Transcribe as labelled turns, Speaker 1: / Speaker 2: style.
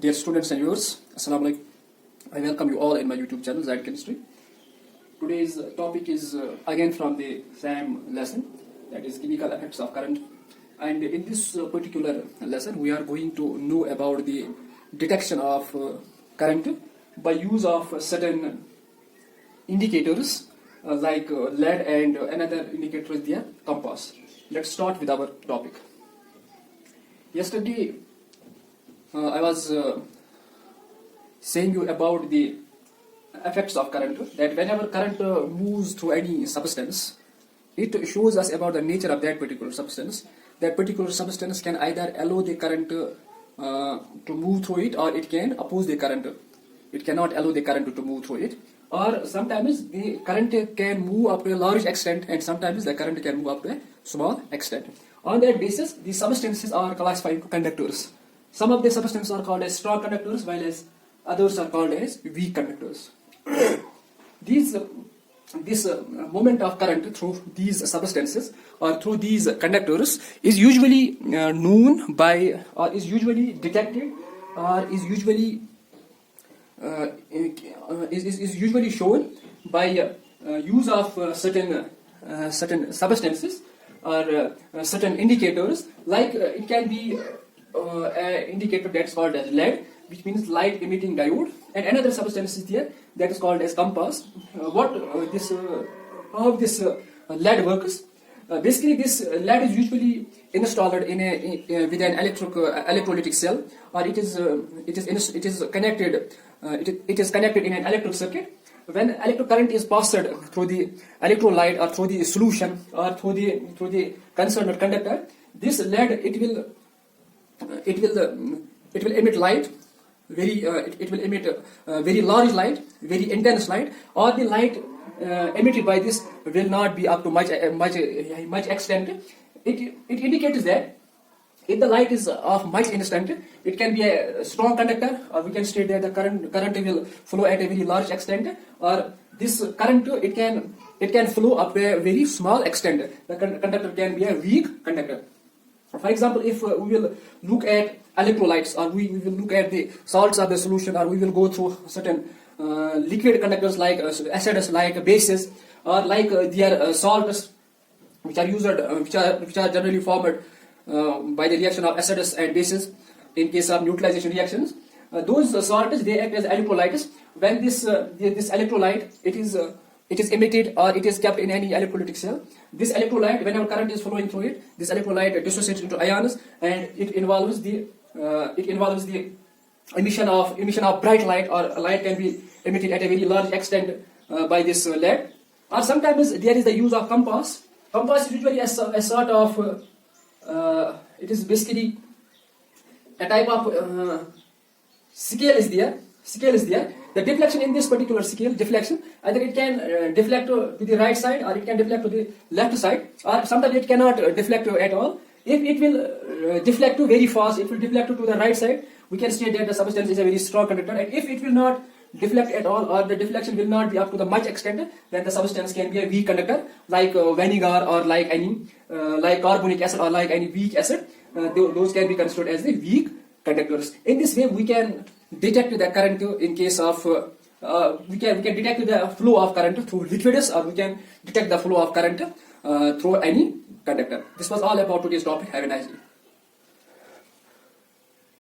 Speaker 1: Dear students and viewers, Assalamu alaikum. I welcome you all in my YouTube channel, Zaid Chemistry. Today's topic is again from the same lesson, that is chemical effects of current. And in this particular lesson, we are going to know about the detection of current by use of certain indicators like lead and another indicator is the compass. Let's start with our topic. Yesterday, I was saying you about the effects of current, that whenever current moves through any substance, it shows us about the nature of that particular substance. That particular substance can either allow the current to move through it, or it can oppose the current. It cannot allow the current to move through it. Or sometimes the current can move up to a large extent, and sometimes the current can move up to a small extent. On that basis, the substances are classified into conductors. Some of the substances are called as strong conductors, while as others are called as weak conductors. This movement of current through these substances or through these conductors is usually known by, or is usually detected, or is usually shown by use of certain substances or certain indicators. Like it can be an indicator that's called as lead, which means light emitting diode, and another substance is there that is called as compass. How this lead works? Basically, this lead is usually installed with an electrolytic cell, or it is connected in an electric circuit. When electric current is passed through the electrolyte or through the solution or through the concerned conductor, this lead it will emit light. It will emit very large light, very intense light, or the light emitted by this will not be up to much extent. It indicates that if the light is of much extent, it can be a strong conductor, or we can state that the current will flow at a very large extent, or this current it can flow up to a very small extent. The conductor can be a weak conductor. For example, if we will look at electrolytes, or we will look at the salts of the solution, or we will go through certain liquid conductors like acids, like bases, or like their salts, which are generally formed by the reaction of acids and bases in case of neutralization reactions. Those salts, they act as electrolytes. When this electrolyte it is emitted or it is kept in any electrolytic cell, this electrolyte, whenever current is flowing through it, this electrolyte dissociates into ions, and it involves the emission of bright light, or light can be emitted at a very large extent by this lead. Or sometimes there is the use of compass. Compass is usually a sort of it is basically a type of scale is there. The deflection in this particular scale, either it can deflect to the right side, or it can deflect to the left side, or sometimes it cannot deflect at all. If it will deflect very fast, it will deflect to the right side, we can state that the substance is a very strong conductor. And if it will not deflect at all, or the deflection will not be up to the much extent, then the substance can be a weak conductor, like vinegar, or like like carbonic acid, or like any weak acid. Those can be considered as the weak conductors. In this way, we can detect the current in case of we can detect the flow of current through liquids, or we can detect the flow of current through any conductor. This was all about today's topic. Have a nice day.